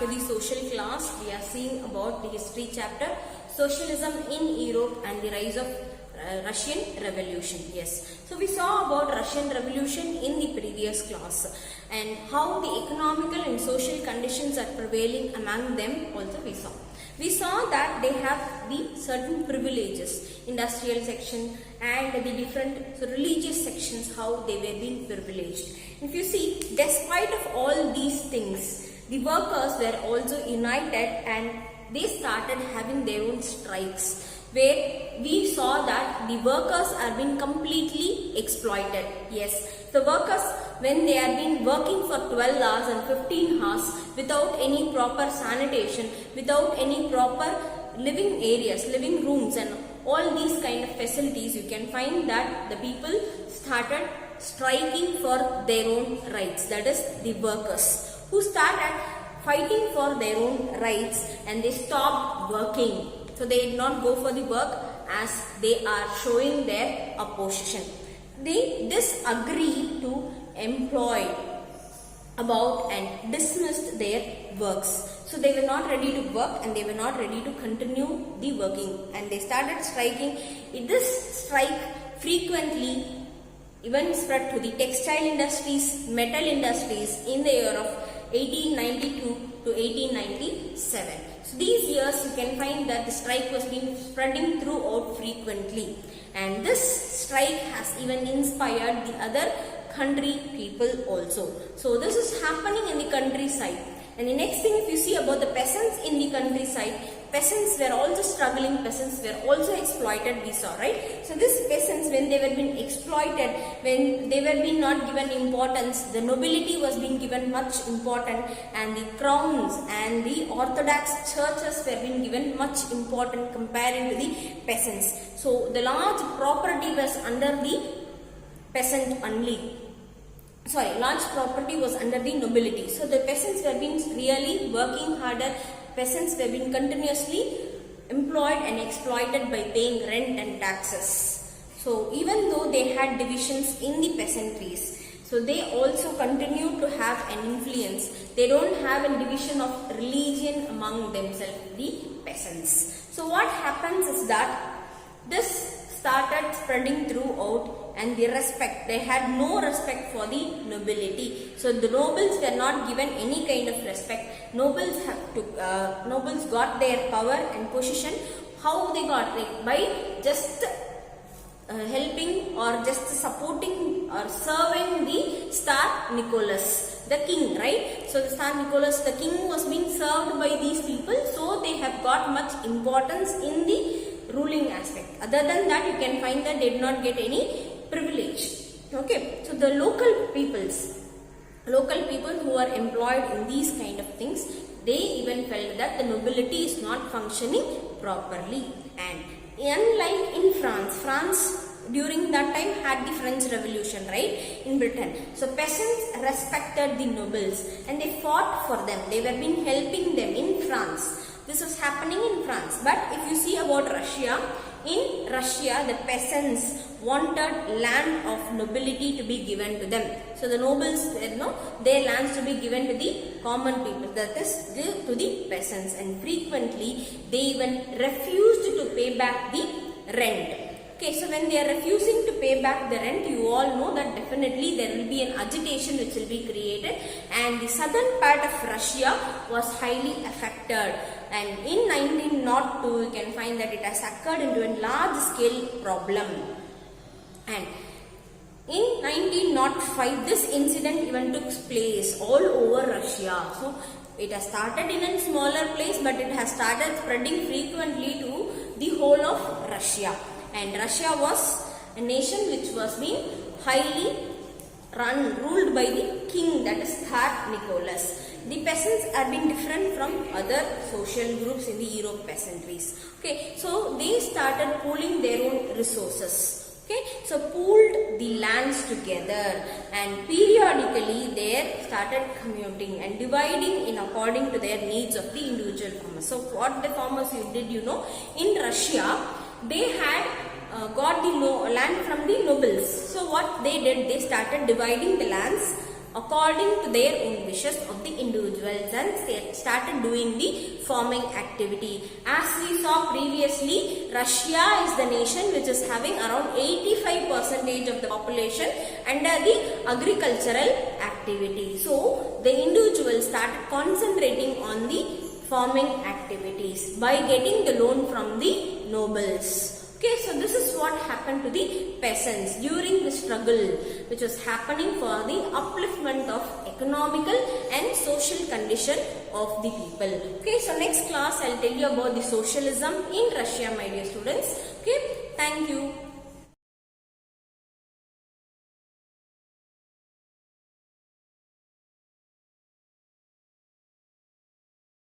to the social class. We are seeing about the history chapter, Socialism in Europe and the rise of Russian Revolution. Yes, so we saw about Russian Revolution in the previous class and how the economical and social conditions are prevailing among them also we saw. We saw that they have the certain privileges, industrial section and the different religious sections, how they were being privileged. If you see, despite of all these things, the workers were also united and they started having their own strikes, where we saw that the workers are being completely exploited. Yes, the workers, when they are been working for 12 hours and 15 hours without any proper sanitation, without any proper living areas, living rooms and all these kind of facilities, you can find that the people started striking for their own rights. That is the workers who started fighting for their own rights and they stopped working. So they did not go for the work as they are showing their opposition. They disagreed to employ about and dismissed their works. So they were not ready to work and they were not ready to continue the working and they started striking. This strike frequently even spread to the textile industries, metal industries in the year of 1892 to 1897. So these years you can find that the strike was being spreading throughout frequently, and this strike has even inspired the other country people also. So this is happening in the countryside. And the next thing, if you see about the peasants in the countryside, peasants were also struggling, peasants were also exploited, we saw, right? So these peasants, when they were being exploited, when they were being not given importance, the nobility was being given much importance and the crowns and the orthodox churches were being given much importance comparing to the peasants. So the large property was under the peasant only. Large property was under the nobility. So the peasants were being really working harder. Peasants were being continuously employed and exploited by paying rent and taxes. So even though they had divisions in the peasantries, so they also continue to have an influence. They don't have a division of religion among themselves, the peasants. So what happens is that this started spreading throughout and the respect, they had no respect for the nobility. So the nobles were not given any kind of respect. Nobles got their power and position. How they got it? By just helping or just supporting or serving the Tsar Nicholas, the king, right? So the Tsar Nicholas, the king, was being served by these people, so they have got much importance in the ruling aspect. Other than that, you can find that they did not get any privilege. Okay, so the local people who are employed in these kind of things, they even felt that the nobility is not functioning properly. And unlike in France during that time had the French Revolution, right, in Britain. So peasants respected the nobles and they fought for them. They were been helping them in France. This was happening in France. But if you see about Russia, in Russia the peasants wanted land of nobility to be given to them. So the nobles, their lands to be given to the common people, that is to the peasants, and frequently they even refused to pay back the rent. Okay, so when they are refusing to pay back the rent, you all know that definitely there will be an agitation which will be created, and the southern part of Russia was highly affected. And in 1902, you can find that it has occurred into a large scale problem. And in 1905, this incident even took place all over Russia. So it has started in a smaller place, but it has started spreading frequently to the whole of Russia. And Russia was a nation which was being highly ruled by the king, that is Tsar Nicholas. The peasants are being different from other social groups in the Europe peasantries. Okay, so they started pooling their own resources. Okay, so pooled the lands together and periodically they started commuting and dividing in according to their needs of the individual farmers. So what the farmers did, in Russia, they had got the land from the nobles. So what they did, they started dividing the lands according to their own wishes of the individuals, and they started doing the farming activity. As we saw previously, Russia is the nation which is having around 85% of the population under the agricultural activity. So the individuals started concentrating on the farming activities by getting the loan from the nobles. Okay, so this is what happened to the peasants during the struggle which was happening for the upliftment of economical and social condition of the people. Okay, so next class I'll tell you about the socialism in Russia, my dear students. Okay, thank you.